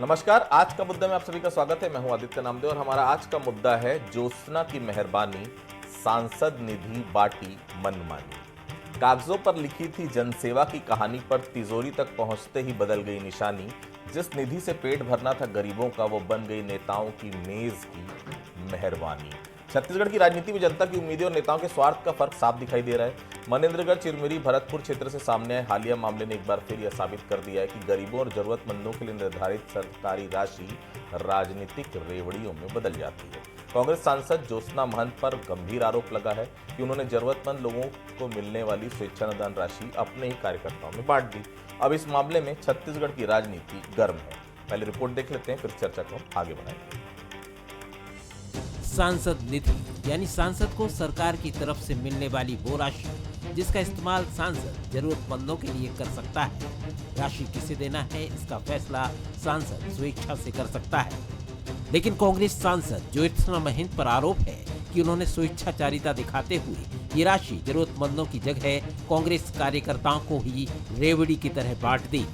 नमस्कार। आज का मुद्दा में आप सभी का स्वागत है। मैं हूं आदित्य नामदेव और हमारा आज का मुद्दा है ज्योत्सना की मेहरबानी, सांसद निधि बांटी मनमानी। कागजों पर लिखी थी जनसेवा की कहानी पर तिजोरी तक पहुंचते ही बदल गई निशानी। जिस निधि से पेट भरना था गरीबों का, वो बन गई नेताओं की मेज की मेहरबानी। छत्तीसगढ़ की राजनीति में जनता की उम्मीदें और नेताओं के स्वार्थ का फर्क साफ दिखाई दे रहा है। मनेन्द्रगढ़, चिरमिरी, भरतपुर क्षेत्र से सामने आए हालिया मामले ने एक बार फिर यह साबित कर दिया है कि गरीबों और जरूरतमंदों के लिए निर्धारित सरकारी राशि राजनीतिक रेवड़ियों में बदल जाती है। कांग्रेस सांसद ज्योत्सना महंत पर गंभीर आरोप लगा है कि उन्होंने जरूरतमंद लोगों को मिलने वाली स्वेच्छानुदान राशि अपने ही कार्यकर्ताओं में बांट दी। अब इस मामले में छत्तीसगढ़ की राजनीति गर्म है। पहले रिपोर्ट देख लेते हैं, फिर चर्चा को आगे बढ़ाएंगे। सांसद निधि यानी सांसद को सरकार की तरफ से मिलने वाली वो राशि जिसका इस्तेमाल सांसद जरूरतमंदों के लिए कर सकता है। राशि किसे देना है इसका फैसला सांसद स्वेच्छा से कर सकता है, लेकिन कांग्रेस सांसद ज्योत्सना महंत पर आरोप है कि उन्होंने स्वेच्छाचारिता दिखाते हुए ये राशि जरूरतमंदों की जगह कांग्रेस कार्यकर्ताओं को ही रेवड़ी की तरह बांट दी।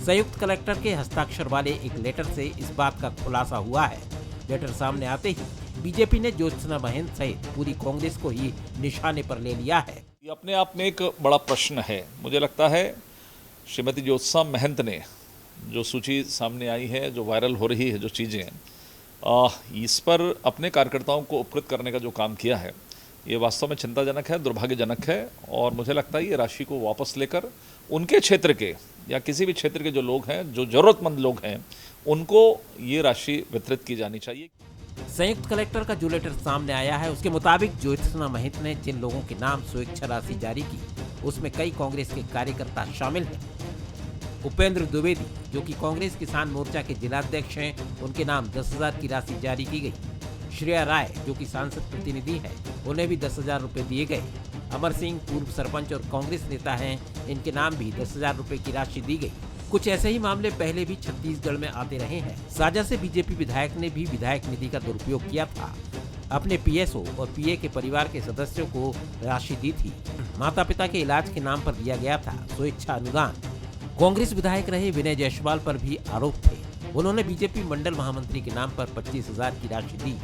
संयुक्त कलेक्टर के हस्ताक्षर वाले एक लेटर से इस बात का खुलासा हुआ है। लेटर सामने आते ही बीजेपी ने ज्योत्सना महंत सहित पूरी कांग्रेस को ही निशाने पर ले लिया है। ये अपने आप में एक बड़ा प्रश्न है। मुझे लगता है श्रीमती ज्योत्सना महंत ने जो सूची सामने आई है, जो वायरल हो रही है, जो चीज़ें इस पर अपने कार्यकर्ताओं को उपकृत करने का जो काम किया है, ये वास्तव में चिंताजनक है, दुर्भाग्यजनक है। और मुझे लगता है ये राशि को वापस लेकर उनके क्षेत्र के या किसी भी क्षेत्र के जो लोग हैं, जो ज़रूरतमंद लोग हैं, उनको ये राशि वितरित की जानी चाहिए। संयुक्त कलेक्टर का जो लेटर सामने आया है उसके मुताबिक ज्योत्सना महंत ने जिन लोगों के नाम स्वेच्छा राशि जारी की उसमें कई कांग्रेस के कार्यकर्ता शामिल हैं। उपेंद्र द्विवेदी जो कि कांग्रेस किसान मोर्चा के जिलाध्यक्ष हैं, उनके नाम 10,000 की राशि जारी की गई। श्रेया राय जो कि सांसद प्रतिनिधि है, उन्हें भी 10,000 रुपए दिए गए। अमर सिंह पूर्व सरपंच और कांग्रेस नेता हैं, इनके नाम भी 10,000 रुपए की राशि दी गई। कुछ ऐसे ही मामले पहले भी छत्तीसगढ़ में आते रहे हैं। साजा से बीजेपी विधायक ने भी विधायक निधि का दुरुपयोग किया था। अपने पीएसओ और पीए के परिवार के सदस्यों को राशि दी थी। माता पिता के इलाज के नाम पर दिया गया था स्वेच्छा अनुदान। कांग्रेस विधायक रहे विनय जायसवाल पर भी आरोप थे। उन्होंने बीजेपी मंडल महामंत्री के नाम पर 25,000 की राशि दी।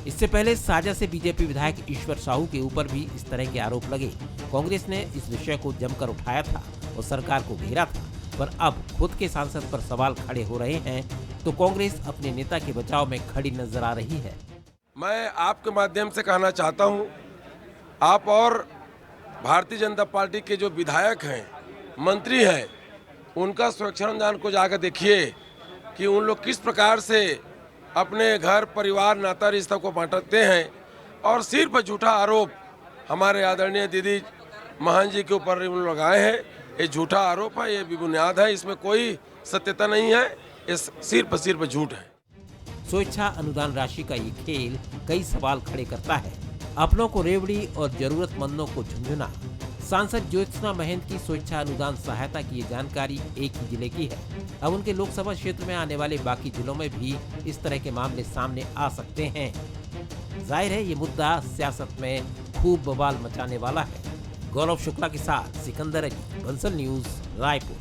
इससे पहले साजा से बीजेपी विधायक ईश्वर साहू के ऊपर भी इस तरह के आरोप लगे। कांग्रेस ने इस विषय को जमकर उठाया था और सरकार को घेरा था, पर अब खुद के सांसद पर सवाल खड़े हो रहे हैं तो कांग्रेस अपने नेता के बचाव में खड़ी नजर आ रही है। मैं आपके माध्यम से कहना चाहता हूं, आप और भारतीय जनता पार्टी के जो विधायक हैं, मंत्री हैं, उनका स्वेच्छानुदान को जाकर देखिए कि उन लोग किस प्रकार से अपने घर परिवार नाता रिश्ता को बांटते हैं और सिर्फ झूठा आरोप हमारे आदरणीय दीदी महंत जी के ऊपर लगाए हैं। ये झूठा आरोप है, ये बेबुनियाद है, इसमें कोई सत्यता नहीं है, ये सिर्फ झूठ है। स्वेच्छा अनुदान राशि का ये खेल कई सवाल खड़े करता है। अपनों को रेवड़ी और जरूरतमंदों को झुंझुना। सांसद ज्योत्सना महंत की स्वेच्छा अनुदान सहायता की ये जानकारी एक ही जिले की है। अब उनके लोकसभा क्षेत्र में आने वाले बाकी जिलों में भी इस तरह के मामले सामने आ सकते हैं। जाहिर है ये मुद्दा सियासत में खूब बवाल मचाने वाला है। गौरव शुक्ला के साथ सिकंदर अली, बंसल न्यूज, रायपुर।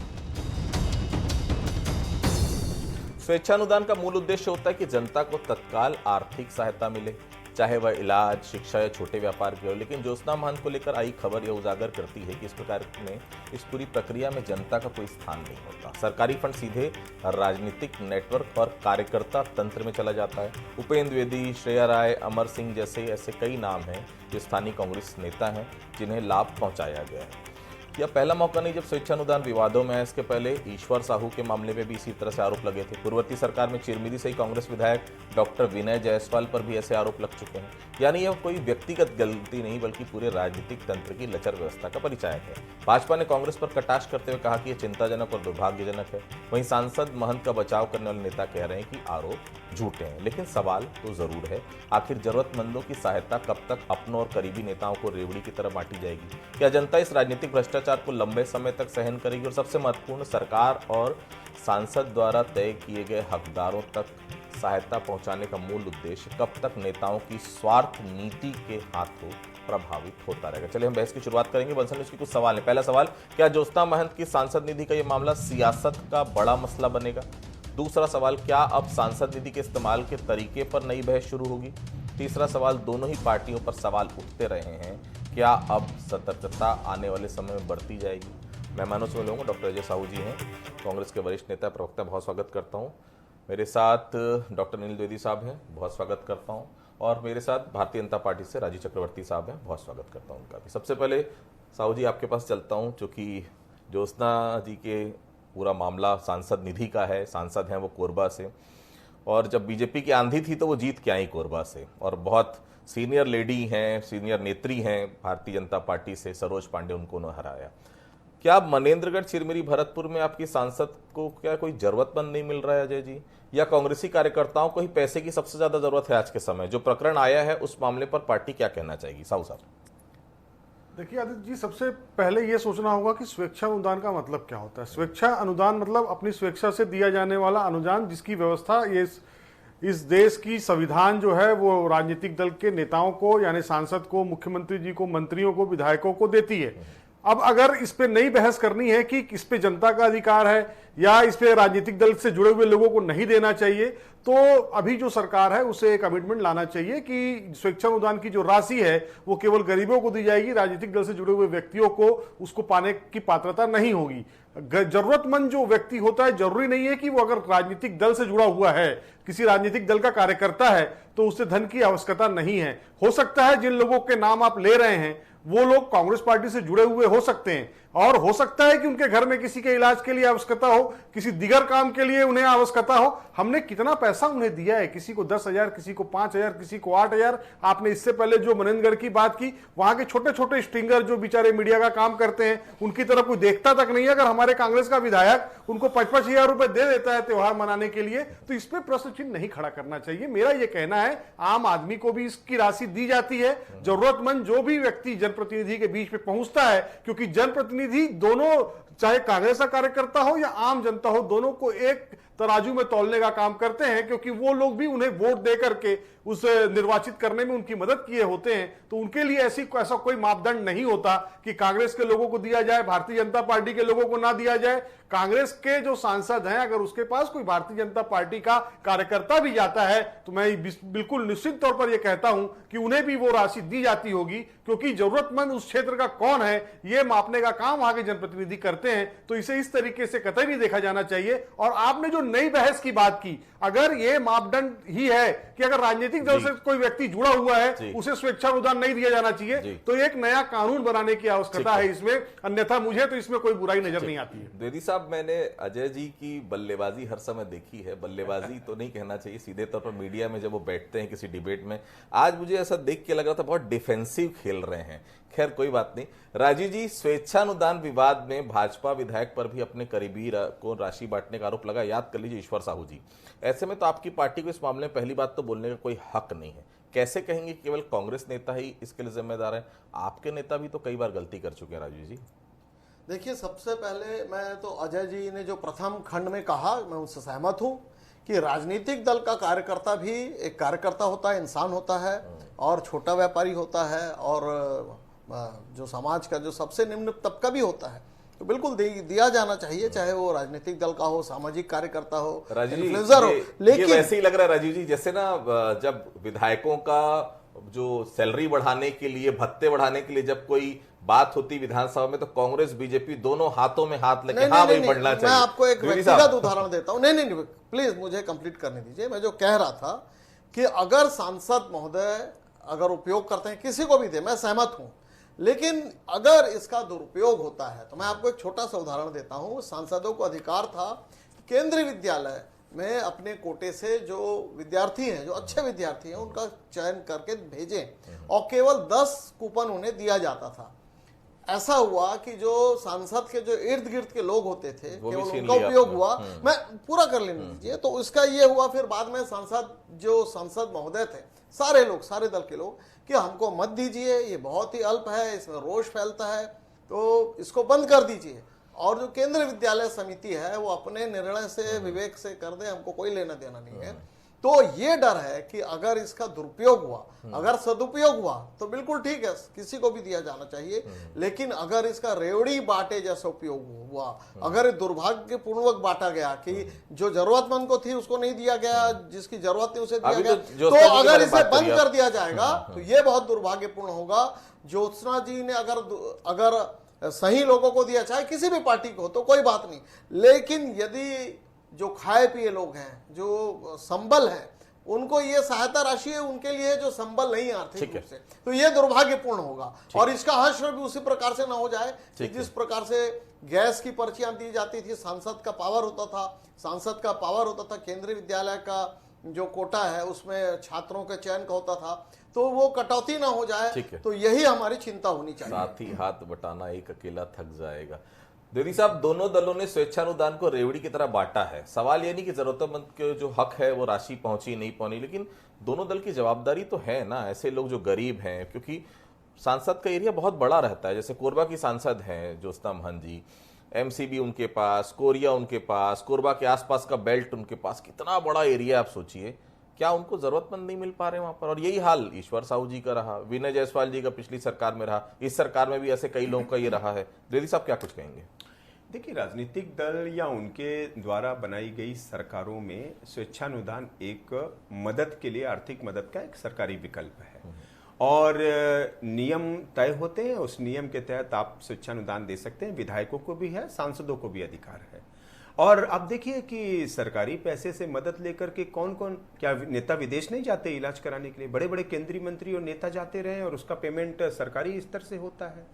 स्वेच्छानुदान का मूल उद्देश्य होता है कि जनता को तत्काल आर्थिक सहायता मिले, चाहे वह इलाज, शिक्षा या छोटे व्यापार की हो। लेकिन ज्योत्सना महंत को लेकर आई खबर यह उजागर करती है कि इस प्रकार में इस पूरी प्रक्रिया में जनता का कोई स्थान नहीं होता। सरकारी फंड सीधे राजनीतिक नेटवर्क और कार्यकर्ता तंत्र में चला जाता है। उपेंद्र द्विवेदी, श्रेया राय, अमर सिंह जैसे ऐसे कई नाम हैं जो स्थानीय कांग्रेस नेता हैं जिन्हें लाभ पहुंचाया गया है। यह पहला मौका नहीं जब स्वेच्छानुदान विवादों में है। इसके पहले ईश्वर साहू के मामले में भी इसी तरह से आरोप लगे थे। पूर्ववर्ती सरकार में चिरमिरी से ही कांग्रेस विधायक डॉक्टर विनय जायसवाल पर भी ऐसे आरोप लग चुके हैं। यानी यह कोई व्यक्तिगत गलती नहीं बल्कि पूरे राजनीतिक तंत्र की लचर व्यवस्था का परिचायक है। भाजपा ने कांग्रेस पर कटाक्ष करते हुए कहा कि यह चिंताजनक और दुर्भाग्यजनक है। वहीं सांसद महंत का बचाव करने वाले नेता कह रहे हैं कि आरोप झूठे हैं। लेकिन सवाल तो जरूर है, आखिर जरूरतमंदों की सहायता कब तक अपनों और करीबी नेताओं को रेवड़ी की तरह बांटी जाएगी? क्या जनता इस राजनीतिक भ्रष्टाचार को लंबे समय तक सहन करेगी? और सबसे महत्वपूर्ण, सरकार और सांसद द्वारा तय किए गए हकदारों तक सहायता पहुंचाने का मूल उद्देश्य कब तक नेताओं की स्वार्थ नीति के हाथों प्रभावित होता रहेगा? चलिए हम बहस की शुरुआत करेंगे। बंसल न्यूज के कुछ सवाल हैं। पहला सवाल, क्या ज्योत्सना महंत की सांसद निधि का यह मामला सियासत का बड़ा मसला बनेगा? दूसरा सवाल, क्या अब सांसद निधि के इस्तेमाल के तरीके पर नई बहस शुरू होगी? तीसरा सवाल, दोनों ही पार्टियों पर सवाल उठते रहे हैं, क्या अब सतर्कता आने वाले समय में बढ़ती जाएगी? मेहमानों से मिलूंगा, डॉक्टर अजय साहू जी हैं, कांग्रेस के वरिष्ठ नेता प्रवक्ता, बहुत स्वागत करता हूं। मेरे साथ डॉक्टर अनिल द्विवेदी साहब हैं, बहुत स्वागत करता हूं। और मेरे साथ भारतीय जनता पार्टी से राजीव चक्रवर्ती साहब हैं, बहुत स्वागत करता हूं उनका भी। सबसे पहले साहू जी आपके पास चलता हूं, चूँकि ज्योत्सना जी के पूरा मामला सांसद निधि का है, सांसद हैं वो कोरबा से, और जब बीजेपी की आंधी थी तो वो जीत के आई कोरबा से, और बहुत सीनियर लेडी हैं, सीनियर नेत्री हैं भारतीय जनता पार्टी से, सरोज पांडे, उनको उन्होंने हराया। क्या मनेंद्रगढ़, चिरमिरी, भरतपुर में आपकी सांसद को क्या कोई जरूरतमंद नहीं मिल रहा है अजय जी, या कांग्रेसी कार्यकर्ताओं को ही पैसे की सबसे ज्यादा जरूरत है आज के समय? जो प्रकरण आया है उस मामले पर पार्टी क्या कहना चाहेगी? साहू साहब। देखिए आदित्य जी, सबसे पहले ये सोचना होगा कि स्वेच्छा अनुदान का मतलब क्या होता है। स्वेच्छा अनुदान मतलब अपनी स्वेच्छा से दिया जाने वाला अनुदान, जिसकी व्यवस्था ये इस देश की संविधान जो है वो राजनीतिक दल के नेताओं को, यानी सांसद को, मुख्यमंत्री जी को, मंत्रियों को, विधायकों को देती है। अब अगर इस पे नई बहस करनी है कि इस पे जनता का अधिकार है या इस पे राजनीतिक दल से जुड़े हुए लोगों को नहीं देना चाहिए, तो अभी जो सरकार है उसे कमिटमेंट लाना चाहिए कि स्वेच्छा अनुदान की जो राशि है वो केवल गरीबों को दी जाएगी, राजनीतिक दल से जुड़े हुए व्यक्तियों को उसको पाने की पात्रता नहीं होगी। जरूरतमंद जो व्यक्ति होता है, जरूरी नहीं है कि वो अगर राजनीतिक दल से जुड़ा हुआ है, किसी राजनीतिक दल का कार्यकर्ता है, तो उससे धन की आवश्यकता नहीं है। हो सकता है जिन लोगों के नाम आप ले रहे हैं वो लोग कांग्रेस पार्टी से जुड़े हुए हो सकते हैं, और हो सकता है कि उनके घर में किसी के इलाज के लिए आवश्यकता हो, किसी दिगर काम के लिए उन्हें आवश्यकता हो। हमने कितना पैसा उन्हें दिया है, किसी को 10,000, किसी को 5,000, किसी को 8,000। आपने इससे पहले जो मनेंद्रगढ़ की बात की, वहां के छोटे छोटे स्ट्रिंगर जो बेचारे मीडिया का काम करते हैं, उनकी तरफ कोई देखता तक नहीं है। अगर हमारे कांग्रेस का विधायक उनको 5,000 रुपए दे देता है त्योहार मनाने के लिए, तो इस पर प्रश्न चिन्ह नहीं खड़ा करना चाहिए। मेरा यह कहना है, आम आदमी को भी इसकी राशि दी जाती है। जरूरतमंद जो भी व्यक्ति जनप्रतिनिधि के बीच में पहुंचता है, क्योंकि जनप्रतिनिधि दोनों, चाहे कांग्रेस का कार्यकर्ता हो या आम जनता हो, दोनों को एक तराजू में तौलने का काम करते हैं, क्योंकि वो लोग भी उन्हें वोट दे करके उसे निर्वाचित करने में उनकी मदद किए होते हैं। तो उनके लिए ऐसा कोई मापदंड नहीं होता कि कांग्रेस के लोगों को दिया जाए, भारतीय जनता पार्टी के लोगों को ना दिया जाए। कांग्रेस के जो सांसद हैं, अगर उसके पास कोई भारतीय जनता पार्टी का कार्यकर्ता भी जाता है, तो मैं बिल्कुल निश्चित तौर पर यह कहता हूं कि उन्हें भी वो राशि दी जाती होगी, क्योंकि जरूरतमंद उस क्षेत्र का कौन है ये मापने का काम वहां के जनप्रतिनिधि करते हैं। तो इसे इस तरीके से कतई नहीं देखा जाना चाहिए। और आपने जो नई बहस की बात की, अगर ये मापदंड ही है कि अगर राजनीतिक दल से कोई व्यक्ति जुड़ा हुआ है उसे स्वेच्छा अनुदान नहीं दिया जाना चाहिए, तो एक नया कानून बनाने की आवश्यकता है इसमें, अन्यथा मुझे तो इसमें कोई बुराई नजर नहीं आती है। द्विवेदी साहब, मैंने अजय जी की बल्लेबाजी हर समय देखी है, बल्लेबाजी तो नहीं कहना चाहिए, सीधे तौर पर मीडिया में जब वो बैठते हैं किसी डिबेट में, आज मुझे ऐसा देख के लग रहा था बहुत डिफेंसिव खेल रहे हैं। खैर कोई बात नहीं। राजीव जी, स्वेच्छानुदान विवाद में भाजपा विधायक पर भी अपने करीबी को राशि बांटने का आरोप लगा, याद कर लीजिए ईश्वर साहू जी। ऐसे में तो आपकी पार्टी को इस मामले में पहली बात तो बोलने का कोई हक नहीं है। कैसे कहेंगे केवल कांग्रेस नेता ही इसके लिए जिम्मेदार है? आपके नेता भी तो कई बार गलती कर चुके हैं राजीव जी। देखिए, सबसे पहले मैं तो अजय जी ने जो प्रथम खंड में कहा, मैं उनसे सहमत हूं कि राजनीतिक दल का कार्यकर्ता भी एक कार्यकर्ता होता है, इंसान होता है, और छोटा व्यापारी होता है, और जो समाज का जो सबसे निम्न तबका भी होता है। तो बिल्कुल दिया जाना चाहिए, चाहे वो राजनीतिक दल का हो, सामाजिक कार्यकर्ता हो, इन्फ्लुएंसर हो। लेकिन वैसे ही लग रहा है राजीव जी, जैसे ना जब विधायकों का जो सैलरी बढ़ाने के लिए, भत्ते बढ़ाने के लिए जब कोई बात होती विधानसभा में, तो कांग्रेस बीजेपी दोनों हाथों में हाथ लेके हाँ भाई बढ़ना चाहिए। मैं आपको एक व्यक्तिगत उदाहरण देता हूं। नहीं, प्लीज मुझे कंप्लीट करने दीजिए। मैं जो कह रहा था कि अगर सांसद महोदय अगर उपयोग करते हैं, किसी को भी दे, मैं सहमत हूं, लेकिन अगर इसका दुरुपयोग होता है, तो मैं आपको एक छोटा सा उदाहरण देता हूं। सांसदों को अधिकार था केंद्रीय विद्यालय में अपने कोटे से जो विद्यार्थी हैं, जो अच्छे विद्यार्थी हैं, उनका चयन करके भेजें, और केवल 10 कूपन उन्हें दिया जाता था। ऐसा हुआ कि जो सांसद के जो इर्द गिर्द के लोग होते थे, केवल उनका उपयोग हुआ। मैं पूरा कर लेने दीजिए। तो इसका ये हुआ, फिर बाद में सांसद महोदय थे, सारे लोग, सारे दल के लोग, कि हमको मत दीजिए, ये बहुत ही अल्प है, इसमें रोष फैलता है, तो इसको बंद कर दीजिए, और जो केंद्रीय विद्यालय समिति है वो अपने निर्णय से, विवेक से कर दे, हमको कोई लेना देना नहीं है। तो ये डर है कि अगर इसका दुरुपयोग हुआ, अगर सदुपयोग हुआ तो बिल्कुल ठीक है, किसी को भी दिया जाना चाहिए, लेकिन अगर इसका रेवड़ी बांटे जैसा उपयोग हुआ, अगर दुर्भाग्यपूर्वक बांटा गया कि जो जरूरतमंद को थी उसको नहीं दिया गया, जिसकी जरूरत थी उसे दिया गया, तो अगर इसे बंद कर दिया जाएगा तो ये बहुत दुर्भाग्यपूर्ण होगा। ज्योत्सना जी ने अगर सही लोगों को दिया, चाहे किसी भी पार्टी को, तो कोई बात नहीं, लेकिन यदि जो खाए पिए लोग हैं, जो संबल हैं, उनको ये सहायता राशि है, उनके लिए जो संबल नहीं आर्थिक रूप से, तो ये दुर्भाग्यपूर्ण होगा। और इसका हश्र भी उसी प्रकार से ना हो जाए कि जिस प्रकार से गैस की पर्चियां दी जाती थी, सांसद का पावर होता था, केंद्रीय विद्यालय का जो कोटा है उसमें छात्रों के चयन का होता था, तो वो कटौती ना हो जाए, तो यही हमारी चिंता होनी चाहिए। साथ ही हाथ बटाना एक अकेला थक जाएगा। द्विवेदी साहब, दोनों दलों ने स्वेच्छानुदान को रेवड़ी की तरह बांटा है। सवाल ये नहीं कि जरूरतमंद के जो हक है वो राशि पहुंची नहीं पहुंची, लेकिन दोनों दल की जवाबदारी तो है ना, ऐसे लोग जो गरीब हैं, क्योंकि सांसद का एरिया बहुत बड़ा रहता है। जैसे कोरबा की सांसद हैं ज्योत्सना महंत जी, एमसीबी उनके पास, कोरिया उनके पास, कोरबा के आसपास का बेल्ट उनके पास, कितना बड़ा एरिया आप सोचिए, क्या उनको जरूरतमंद नहीं मिल पा रहे वहां पर? और यही हाल ईश्वर साहू जी का रहा, विनय जायसवाल जी का पिछली सरकार में रहा, इस सरकार में भी ऐसे कई लोगों का ये रहा है। द्विवेदी साहब क्या कुछ कहेंगे? देखिए, राजनीतिक दल या उनके द्वारा बनाई गई सरकारों में स्वेच्छानुदान एक मदद के लिए, आर्थिक मदद का एक सरकारी विकल्प है और नियम तय होते हैं। उस नियम के तहत आप स्वेच्छानुदान दे सकते हैं। विधायकों को भी है, सांसदों को भी अधिकार है। और अब देखिए कि सरकारी पैसे से मदद लेकर के कौन कौन, क्या नेता विदेश नहीं जाते इलाज कराने के लिए? बड़े बड़े केंद्रीय मंत्री और नेता जाते रहे और उसका पेमेंट सरकारी स्तर से होता है।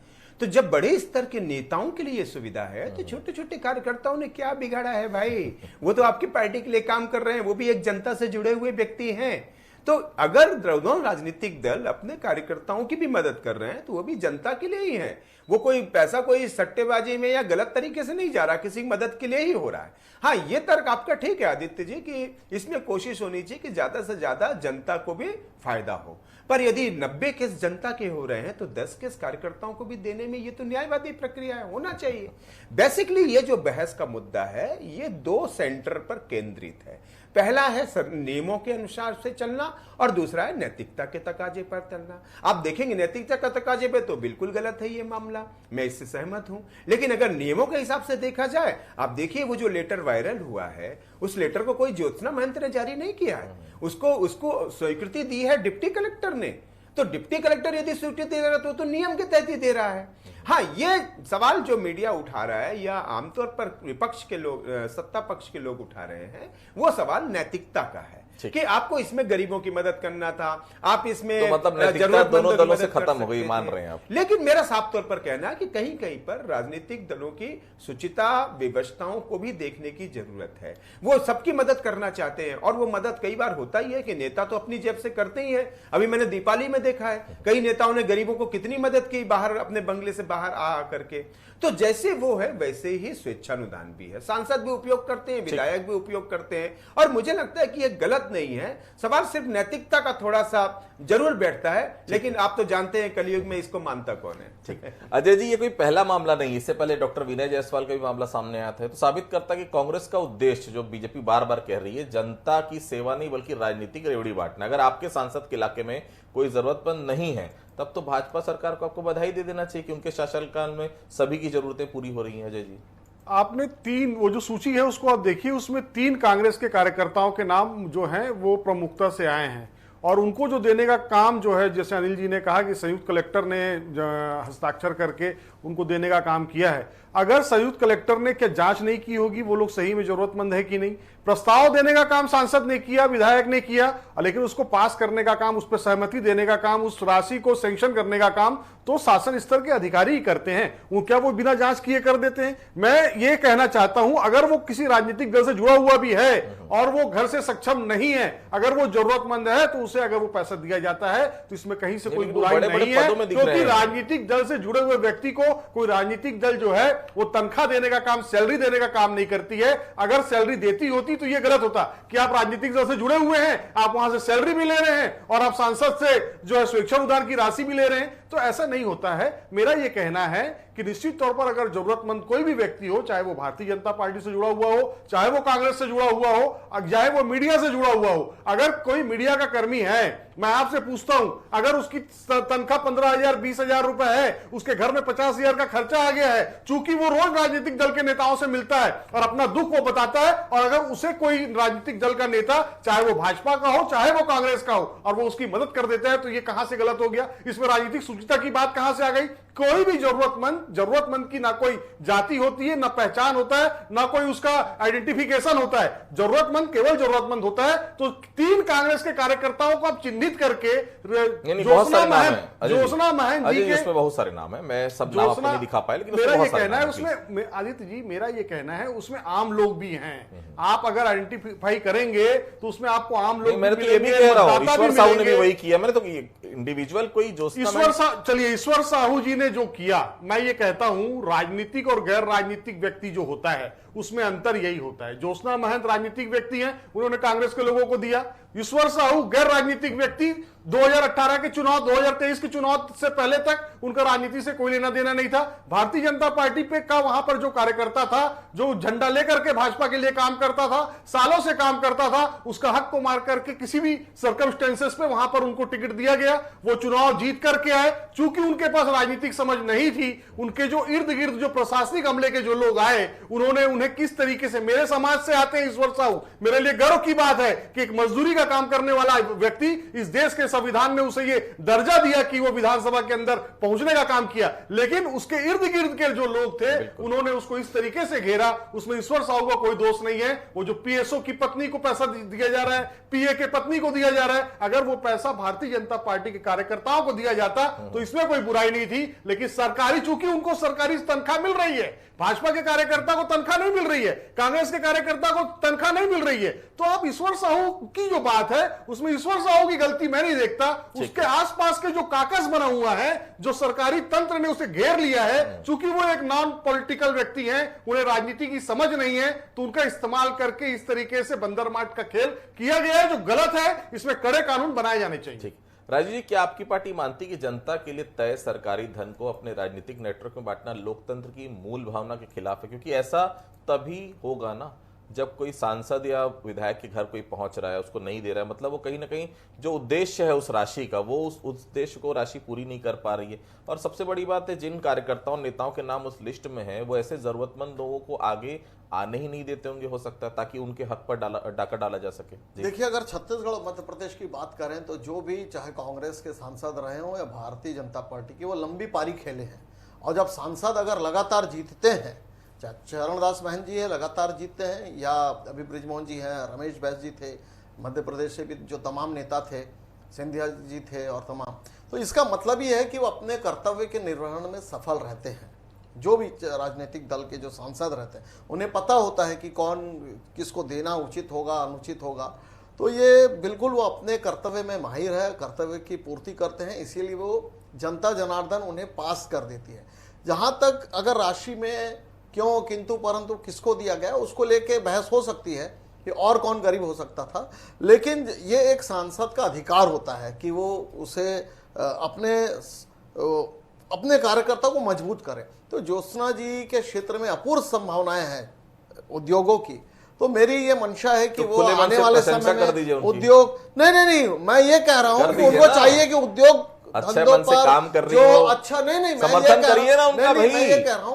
तो जब बड़े स्तर के नेताओं के लिए ये सुविधा है, तो छोटे छोटे कार्यकर्ताओं ने क्या बिगाड़ा है भाई? वो तो आपकी पार्टी के लिए काम कर रहे हैं, वो भी एक जनता से जुड़े हुए व्यक्ति हैं। तो अगर दोनों राजनीतिक दल अपने कार्यकर्ताओं की भी मदद कर रहे हैं तो वो भी जनता के लिए ही है। वो कोई पैसा कोई सट्टेबाजी में या गलत तरीके से नहीं जा रहा, किसी की मदद के लिए ही हो रहा है। हाँ, ये तर्क आपका ठीक है आदित्य जी कि इसमें कोशिश होनी चाहिए कि ज्यादा से ज्यादा जनता को भी फायदा हो, पर यदि 90 केस जनता के हो रहे हैं तो 10 केस कार्यकर्ताओं को भी देने में ये तो न्यायवादी प्रक्रिया है, होना चाहिए। बेसिकली ये जो बहस का मुद्दा है ये 2 सेंटर पर केंद्रित है। पहला है नियमों के अनुसार से चलना और दूसरा है नैतिकता के तकाजे पर चलना। आप देखेंगे नैतिकता का तकाजे पे तो बिल्कुल गलत है ये मामला, मैं इससे सहमत हूं, लेकिन अगर नियमों के हिसाब से देखा जाए, आप देखिए वो जो लेटर वायरल हुआ है, उस लेटर को कोई ज्योत्सना महंत ने जारी नहीं किया है, उसको स्वीकृति दी है डिप्टी कलेक्टर ने। तो डिप्टी कलेक्टर यदि स्वीकृति दे रहा है तो नियम के तहत ही दे रहा है। हाँ, ये सवाल जो मीडिया उठा रहा है या आमतौर पर विपक्ष के लोग, सत्ता पक्ष के लोग उठा रहे हैं, वो सवाल नैतिकता का है कि आपको इसमें गरीबों की मदद करना था, आप इसमें तो मतलब नैतिकता दोनों दलों से खत्म हो गई, मान रहे हैं आप? लेकिन मेरा साफ तौर पर कहना है कि कहीं कहीं पर राजनीतिक दलों की शुचिता व्यवस्थाओं को भी देखने की जरूरत है। वो सबकी मदद करना चाहते हैं और वो मदद कई बार होता ही है कि नेता तो अपनी जेब से करते ही है। अभी मैंने दीपावली में देखा है कई नेताओं ने गरीबों को कितनी मदद की, बाहर अपने बंगले से बाहर आ करके। तो जैसे वो है वैसे ही स्वेच्छानुदान भी है, सांसद भी उपयोग करते हैं, विधायक भी उपयोग करते हैं, और मुझे लगता है कि ये गलत नहीं है। सवाल सिर्फ नैतिकता का थोड़ा सा जरूर बैठता है, लेकिन आप तो जानते हैं कलयुग में इसको मानता कौन है। ठीक है अजय जी, ये कोई पहला मामला नहीं, इससे पहले डॉक्टर विनय जायसवाल का भी मामला सामने आया था। तो साबित करता है कि कांग्रेस का उद्देश्य, जो बीजेपी बार बार कह रही है, जनता की सेवा नहीं बल्कि राजनीतिक रेवड़ी बांटना। अगर आपके सांसद के इलाके में कोई जरूरतमंद नहीं है तब तो भाजपा सरकार को आपको बधाई दे देना चाहिए कि उनके शासनकाल में सभी की जरूरतें पूरी हो रही हैं। अजय जी, आपने 3, वो जो सूची है उसको आप देखिए, उसमें 3 कांग्रेस के कार्यकर्ताओं के नाम जो हैं वो प्रमुखता से आए हैं, और उनको जो देने का काम जो है, जैसे अनिल जी ने कहा कि संयुक्त कलेक्टर ने हस्ताक्षर करके उनको देने का काम किया है। अगर संयुक्त कलेक्टर ने क्या जांच नहीं की होगी वो लोग सही में जरूरतमंद है कि नहीं? प्रस्ताव देने का काम सांसद ने किया, विधायक ने किया, लेकिन उसको पास करने का काम, उस पर सहमति देने का काम, उस राशि को सैंक्शन करने का काम तो शासन स्तर के अधिकारी ही करते हैं। वो क्या वो बिना जांच किए कर देते हैं? मैं ये कहना चाहता हूं, अगर वो किसी राजनीतिक दल से जुड़ा हुआ भी है और वो घर से सक्षम नहीं है, अगर वो जरूरतमंद है, तो उसे अगर वो पैसा दिया जाता है तो इसमें कहीं से कोई बुराई नहीं है, क्योंकि राजनीतिक दल से जुड़े हुए व्यक्ति को कोई राजनीतिक दल जो है वो तनख्वाह देने का काम, सैलरी देने का काम नहीं करती है। अगर सैलरी देती होती तो ये गलत होता कि आप राजनीतिक दल से जुड़े हुए हैं, आप वहां से सैलरी भी ले रहे हैं और आप सांसद से जो है स्वेच्छा अनुदान की राशि भी ले रहे हैं, तो ऐसा नहीं होता है। मेरा ये कहना है कि निश्चित तौर पर अगर जरूरतमंद कोई भी व्यक्ति हो, चाहे वो भारतीय जनता पार्टी से जुड़ा हुआ हो, चाहे वो कांग्रेस से जुड़ा हुआ हो, चाहे वो मीडिया से जुड़ा हुआ हो, अगर कोई मीडिया का कर्मी है, मैं आपसे पूछता हूं, अगर उसकी तनख्वाह 15,000 20,000 रुपए है, उसके घर में 50,000 का खर्चा आ गया है, चूंकि वो रोज राजनीतिक दल के नेताओं से मिलता है और अपना दुख वो बताता है, और अगर उसे कोई राजनीतिक दल का नेता, चाहे वो भाजपा का हो चाहे वो कांग्रेस का हो, और वो उसकी मदद कर देता है, तो ये कहां से गलत हो गया? इसमें राजनीतिक सुचिता की बात कहां से आ गई? कोई भी जरूरतमंद की ना कोई जाति होती है, ना पहचान होता है, ना कोई उसका आइडेंटिफिकेशन होता है। जरूरतमंद केवल जरूरतमंद होता है। तो 3 कांग्रेस के कार्यकर्ताओं को आप चिन्हित करके ज्योत्सना महंत जी के, उसमें बहुत सारे नाम है, मैं सब नाम आपको नहीं दिखा पाया, लेकिन मेरा ये कहना है उसमें, आदित्य जी मेरा ये कहना है उसमें आम लोग भी हैं। आप अगर आइडेंटिफाई करेंगे तो उसमें आपको आम लोग, मैं तो ये भी कह रहा हूं, ईश्वर साहू ने भी वही किया। मैंने तो इंडिविजुअल कोई ईश्वर साहू जी ने जो किया, मैं ये कहता हूं राजनीतिक और गैर राजनीतिक व्यक्ति जो होता है उसमें अंतर यही होता है। ज्योत्सना महंत राजनीतिक व्यक्ति हैं, उन्होंने कांग्रेस के लोगों को दिया। ईश्वर साहू गैर राजनीतिक व्यक्ति, 2018 के चुनाव, 2023 के चुनाव से पहले तक उनका राजनीति से कोई लेना देना नहीं था। भारतीय जनता पार्टी पे का वहां पर जो कार्यकर्ता था, जो झंडा लेकर के भाजपा के लिए काम करता था, सालों से काम करता था, उसका हक को मार करके किसी भी सर्कमस्टेंसेस पे वहां पर उनको टिकट दिया गया, वो चुनाव जीत करके आए। चूंकि उनके पास राजनीतिक समझ नहीं थी, उनके जो इर्द गिर्द जो प्रशासनिक अमले के जो लोग आए, उन्होंने उन्हें किस तरीके से, मेरे समाज से आते हैं ईश्वर साहू, मेरे लिए गर्व की बात है कि एक मजदूरी का काम करने वाला व्यक्ति, इस देश के संविधान ने उसे ये दर्जा दिया कि वो विधानसभा के अंदर पहुंचने का काम किया, लेकिन उसके इर्द गिर्द के जो लोग थे उन्होंने उसको इस तरीके से घेरा। उसमें ईश्वर साहू का कोई दोष नहीं है। वो जो पीएसओ की पत्नी को पैसा दिया जा रहा है, पीए के पत्नी को दिया जा रहा है, अगर वो पैसा भारतीय जनता पार्टी के कार्यकर्ताओं को दिया जाता तो इसमें कोई बुराई नहीं थी। लेकिन सरकारी, चूंकि उनको सरकारी तनख्वाह मिल रही है, भाजपा के कार्यकर्ता को तनख्वाह नहीं मिल रही है, कांग्रेस के कार्यकर्ता को तनख्वाह नहीं मिल रही है, तो आप ईश्वर साहू की जो बात है उसमें ईश्वर साहू की गलती मैं नहीं देखता। उसके आसपास के जो काकस बना हुआ है, जो सरकारी तंत्र ने उसे घेर लिया है, चूंकि वो एक नॉन पॉलिटिकल व्यक्ति हैं, उन्हें राजनीति की समझ नहीं है, तो उनका इस्तेमाल करके इस तरीके से बंदरमाट का खेल किया गया है, जो गलत है। इसमें कड़े कानून बनाए जाने चाहिए। राजीव जी, क्या आपकी पार्टी मानती कि जनता के लिए तय सरकारी धन को अपने राजनीतिक नेटवर्क में बांटना लोकतंत्र की मूल भावना के खिलाफ है? क्योंकि ऐसा तभी होगा ना जब कोई सांसद या विधायक के घर कोई पहुंच रहा है, उसको नहीं दे रहा है, मतलब वो कहीं ना कहीं जो उद्देश्य है उस राशि का, वो उस उद्देश्य को राशि पूरी नहीं कर पा रही है। और सबसे बड़ी बात है, जिन कार्यकर्ताओं नेताओं के नाम उस लिस्ट में है, वो ऐसे जरूरतमंद लोगों को आगे आने ही नहीं देते होंगे, हो सकता है, ताकि उनके हक पर डाका डाला जा सके। देखिए, अगर छत्तीसगढ़ और मध्य प्रदेश की बात करें तो जो भी, चाहे कांग्रेस के सांसद रहे हो या भारतीय जनता पार्टी की, वो लंबी पारी खेले हैं। और जब सांसद अगर लगातार जीतते हैं, चाहे चरणदास महंत जी है लगातार जीतते हैं, या अभी बृजमोहन जी हैं, रमेश बैस जी थे, मध्य प्रदेश से भी जो तमाम नेता थे, सिंधिया जी थे और तमाम, तो इसका मतलब ये है कि वो अपने कर्तव्य के निर्वहन में सफल रहते हैं। जो भी राजनीतिक दल के जो सांसद रहते हैं, उन्हें पता होता है कि कौन किसको देना उचित होगा, अनुचित होगा। तो ये बिल्कुल वो अपने कर्तव्य में माहिर है, कर्तव्य की पूर्ति करते हैं, इसीलिए वो जनता जनार्दन उन्हें पास कर देती है। जहाँ तक अगर राशि में क्यों, किंतु परंतु किसको दिया गया, उसको लेके बहस हो सकती है कि और कौन गरीब हो सकता था, लेकिन ये एक सांसद का अधिकार होता है कि वो उसे अपने कार्यकर्ता को मजबूत करे। तो ज्योत्सना जी के क्षेत्र में अपूर्व संभावनाएं हैं उद्योगों की, तो मेरी ये मंशा है कि वो आने वाले समय में उद्योग, नहीं, मैं ये कह रहा हूँ कि उनको चाहिए कि उद्योग अच्छे मन से काम कर रही हो, अच्छा नहीं, समर्थन करिए ना उनका भाई।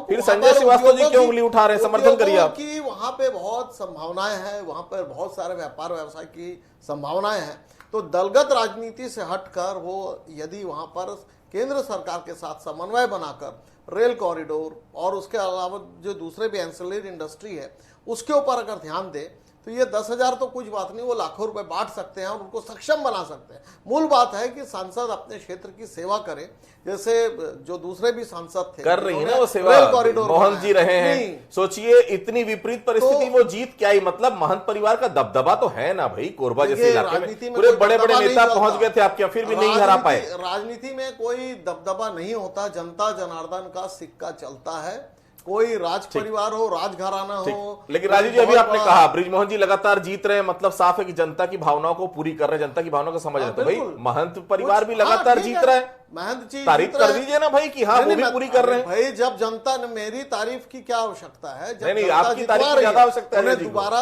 फिर संजय श्रीवास्तव जी क्यों उंगली उठा रहे, समर्थन करिए आप। कि वहां पे बहुत संभावनाएं हैं, वहां पर बहुत सारे व्यापार व्यवसाय की संभावनाएं हैं। तो दलगत राजनीति से हटकर वो यदि वहां पर केंद्र सरकार के साथ समन्वय बनाकर रेल कॉरिडोर और उसके अलावा जो दूसरे भी एंसिलरी इंडस्ट्री है उसके ऊपर अगर ध्यान दे, तो ये 10,000 तो कुछ बात नहीं, वो लाखों रुपए बांट सकते हैं और उनको सक्षम बना सकते हैं। मूल बात है कि सांसद अपने क्षेत्र की सेवा करे, जैसे जो दूसरे भी सांसद थे कर रही है ना वो सेवा, मोहन जी रहे हैं। सोचिए इतनी विपरीत परिस्थिति, वो जीत क्या आई, मतलब महंत परिवार का दबदबा तो है ना भाई। कोरबा जैसे इलाके में पूरे बड़े बड़े नेता पहुंच गए थे आपके, फिर भी नहीं हरा पाए। राजनीति में कोई दबदबा नहीं होता, जनता जनार्दन का सिक्का चलता है। कोई राज परिवार हो, राजघराना हो। लेकिन राजीव जी, अभी आपने कहा बृजमोहन जी लगातार जीत रहे हैं, मतलब साफ है कि जनता की भावनाओं को पूरी कर रहे हैं, जनता की भावनाओं को समझ रहे हैं। तो भाई महंत परिवार भी लगातार जीत रहा है, महंत जी तारीफ कर दीजिए ना भाई कि हाँ वो भी पूरी कर रहे हैं। भाई जब जनता ने, मेरी तारीफ की क्या आवश्यकता है, जब नहीं, आपकी तारीफ की ज्यादा आवश्यकता है,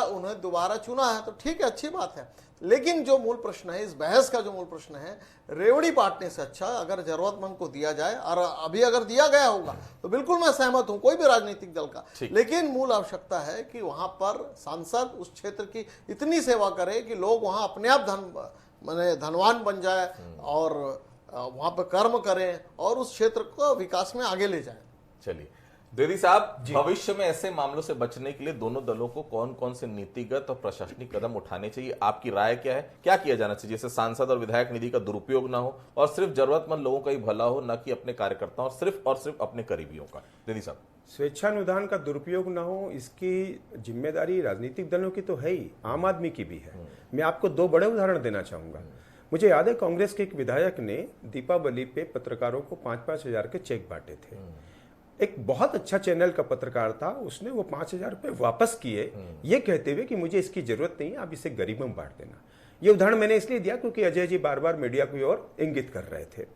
उन्हें दोबारा चुना है तो ठीक है, अच्छी बात है। लेकिन जो मूल प्रश्न है, इस बहस का जो मूल प्रश्न है, रेवड़ी बांटने से अच्छा अगर जरूरतमंद को दिया जाए, और अभी अगर दिया गया होगा तो बिल्कुल मैं सहमत हूं, कोई भी राजनीतिक दल का। लेकिन मूल आवश्यकता है कि वहां पर सांसद उस क्षेत्र की इतनी सेवा करे कि लोग वहां अपने आप धनवान बन जाए और वहां पर कर्म करें और उस क्षेत्र को विकास में आगे ले जाए। चलिए द्विवेदी साहब, भविष्य में ऐसे मामलों से बचने के लिए दोनों दलों को कौन कौन से नीतिगत और प्रशासनिक कदम उठाने चाहिए, आपकी राय क्या है? क्या किया जाना चाहिए जिससे सांसद और विधायक निधि का दुरुपयोग ना हो और सिर्फ जरूरतमंद लोगों का ही भला हो, न कि अपने कार्यकर्ताओं और सिर्फ अपने करीबियों का? द्विवेदी साहब, स्वेच्छानुदान का दुरुपयोग ना हो, इसकी जिम्मेदारी राजनीतिक दलों की तो है ही, आम आदमी की भी है। मैं आपको दो बड़े उदाहरण देना चाहूंगा। मुझे याद है कांग्रेस के एक विधायक ने दीपावली पे पत्रकारों को 5-5 हजार के चेक बांटे थे। एक बहुत अच्छा चैनल का पत्रकार था, उसने वो 5,000 रुपए वापस किए, ये कहते हुए कि मुझे इसकी जरूरत नहीं है, आप इसे गरीबों में बांट देना। ये उदाहरण मैंने इसलिए दिया क्योंकि अजय जी बार बार मीडिया की ओर इंगित कर रहे थे।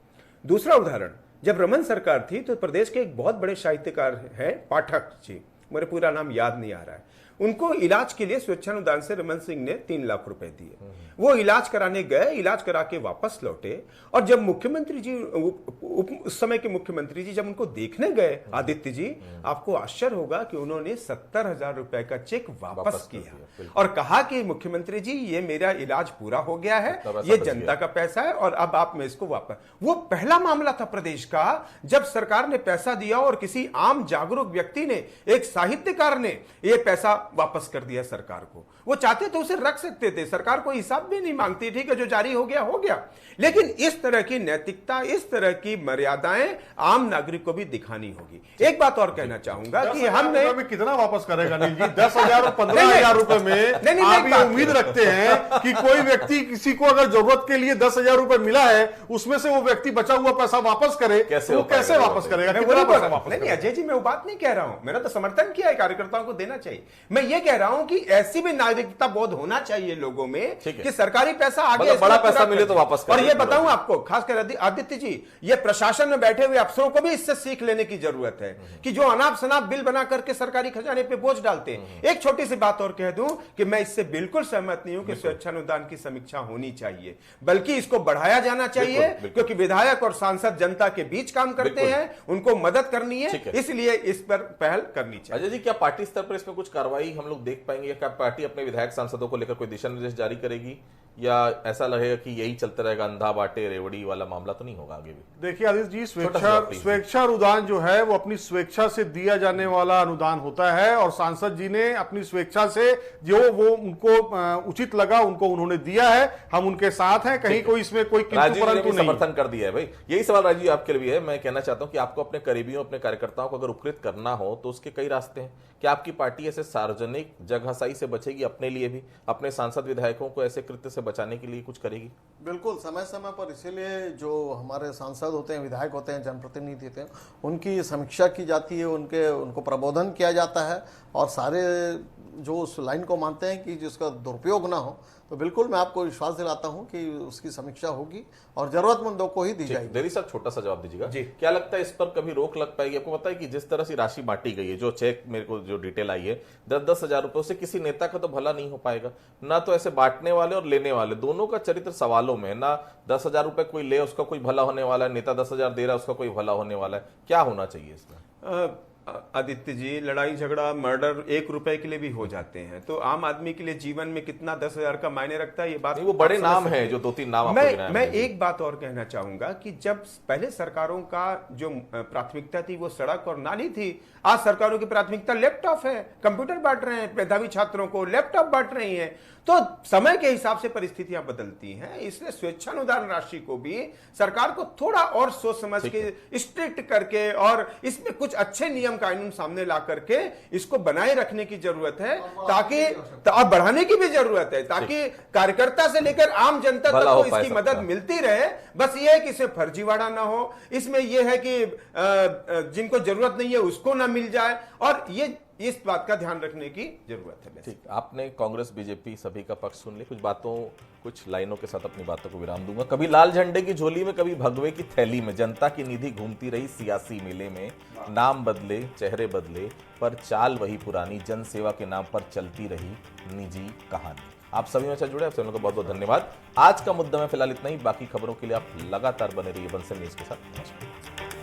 दूसरा उदाहरण, जब रमन सरकार थी तो प्रदेश के एक बहुत बड़े साहित्यकार हैं पाठक जी, मेरे पूरा नाम याद नहीं आ रहा है, उनको इलाज के लिए स्वेच्छानुदान से रमन सिंह ने 3 लाख रुपए दिए। वो इलाज कराने गए, इलाज करा के वापस लौटे, और जब मुख्यमंत्री जी, उस समय के मुख्यमंत्री जी जब उनको देखने गए, आदित्य जी, आपको आश्चर्य होगा कि उन्होंने 70,000 रुपए का चेक वापस किया और कहा कि मुख्यमंत्री जी ये मेरा इलाज पूरा हो गया है, ये जनता का पैसा है और अब आप में इसको वापस। वो पहला मामला था प्रदेश का जब सरकार ने पैसा दिया और किसी आम जागरूक व्यक्ति ने, एक साहित्यकार ने ये पैसा वापस कर दिया सरकार को। वो चाहते तो उसे रख सकते थे, सरकार कोई हिसाब भी नहीं मांगती, ठीक है, जो जारी हो गया हो गया। लेकिन इस तरह की नैतिकता, इस तरह की मर्यादाएं आम नागरिक को भी दिखानी होगी। एक बात और कहना चाहूंगा कि हमने कितना वापस करेगा अनिल जी? 10,000 और 15,000 रुपए में आप ये उम्मीद रखते हैं कि कोई व्यक्ति, किसी को अगर जरूरत के लिए 10,000 रुपए मिला है, उसमें से वो व्यक्ति बचा हुआ पैसा वापस करे, वो कैसे वापस करेगा? कितना पैसा वापस? नहीं अजय जी, मैं वो बात नहीं कह रहा हूं, मेरा तो समर्थन किया है, कार्यकर्ताओं को देना चाहिए। मैं ये कह रहा हूं कि ऐसी भी नागरिकता बोध होना चाहिए लोगों में कि सरकारी पैसा आगे, बड़ा पैसा मिले तो वापस करें। और ये बताऊं आपको, खासकर आदित्य जी, ये प्रशासन में बैठे हुए अफसरों को भी इससे सीख लेने की जरूरत है कि जो अनाप शनाप बिल बना करके सरकारी खजाने पे बोझ डालते हैं। एक छोटी सी बात और कह दूं कि मैं इससे बिल्कुल सहमत नहीं हूं कि स्वेच्छानुदान की समीक्षा होनी चाहिए, बल्कि इसको बढ़ाया जाना चाहिए, क्योंकि विधायक और सांसद जनता के बीच काम करते हैं, उनको मदद करनी है, इसलिए इस पर पहल करनी चाहिए। अजय जी, क्या पार्टी स्तर पर इसमें कुछ कार्रवाई हम लोग देख पाएंगे? क्या पार्टी अपने विधायक सांसदों को लेकर कोई दिशा निर्देश जारी करेगी, या ऐसा लगेगा कि यही चलता रहेगा, अंधा बाटे रेवड़ी वाला मामला तो नहीं होगा आगे भी? देखिए आदित्य जी, स्वेच्छा अनुदान जो है वो अपनी स्वेच्छा से दिया जाने वाला अनुदान होता है, और सांसद जी ने अपनी स्वेच्छा से जो वो उनको उचित लगा उनको उन्होंने दिया है, हम उनके साथ हैं, कहीं कोई इसमें कोई किंतु परंतु नहीं। समर्थन कर दिया है भाई। यही सवाल राजीव आपके लिए भी है। मैं कहना चाहता हूं कि आपको अपने करीबियों, अपने कार्यकर्ताओं को अगर उपकृत करना हो तो उसके कई रास्ते हैं। क्या आपकी पार्टी ऐसे सार्वजनिक जगहसाई से बचेगी, अपने लिए भी, अपने सांसद विधायकों को ऐसे कृत्य से बचाने के लिए कुछ करेगी? बिल्कुल, समय समय पर इसीलिए जो हमारे सांसद होते हैं, विधायक होते हैं, जनप्रतिनिधि होते हैं, उनकी समीक्षा की जाती है, उनको प्रबोधन किया जाता है, और सारे जो उस लाइन को मानते हैं कि जिसका दुरुपयोग ना हो, तो बिल्कुल मैं आपको विश्वास दिलाता हूं कि उसकी समीक्षा होगी और जरूरतमंदों को ही दी जाएगी। देरी साहब, छोटा सा जवाब दीजिएगा जी। क्या लगता है इस पर कभी रोक लग पाएगी? आपको पता है कि जिस तरह से राशि बांटी गई है, जो चेक मेरे को जो डिटेल आई है 10-10 हजार रुपए, उससे किसी नेता का तो भला नहीं हो पाएगा ना, तो ऐसे बांटने वाले और लेने वाले दोनों का चरित्र सवालों में ना। 10,000 रुपए कोई ले, उसका कोई भला होने वाला है, नेता 10,000 दे रहा है, उसका कोई भला होने वाला है। क्या होना चाहिए इसमें? आदित्य जी, लड़ाई झगड़ा मर्डर 1 रुपए के लिए भी हो जाते हैं, तो आम आदमी के लिए जीवन में कितना 10,000 का मायने रखता है, ये बात वो बड़े नाम है जो 2-3 नाम मैं एक बात और कहना चाहूंगा कि जब पहले सरकारों का जो प्राथमिकता थी वो सड़क और नाली थी, आज सरकारों की प्राथमिकता लैपटॉप है, कंप्यूटर बांट रहे हैं, मेधावी छात्रों को लैपटॉप बांट रही है। तो समय के हिसाब से परिस्थितियां बदलती हैं, इसलिए स्वेच्छानुदान राशि को भी सरकार को थोड़ा और सोच समझ के, स्ट्रिक्ट करके और इसमें कुछ अच्छे नियम नियम कानून सामने ला करके इसको बनाए रखने की जरूरत है, ताकि और बढ़ाने की भी जरूरत है, ताकि कार्यकर्ता से लेकर आम जनता तक को इसकी मदद मिलती रहे। बस ये है कि इसमें फर्जीवाड़ा ना हो, इसमें यह है कि जिनको जरूरत नहीं है उसको ना मिल जाए, और ये इस बात का ध्यान रखने की जरूरत है। ठीक, आपने कांग्रेस बीजेपी सभी का पक्ष सुन लिया, कुछ लाइनों के साथ अपनी बातों को विराम दूंगा। कभी लाल झंडे की झोली में, कभी भगवे की थैली में जनता की निधि घूमती रही सियासी मेले में। नाम बदले, चेहरे बदले, पर चाल वही पुरानी, जन सेवा के नाम पर चलती रही निजी कहानी। आप सभी में से जुड़े, आप सभी को बहुत बहुत धन्यवाद। आज का मुद्दा में फिलहाल इतना ही। बाकी खबरों के लिए आप लगातार बने रहिए बंसल न्यूज के साथ। नमस्कार।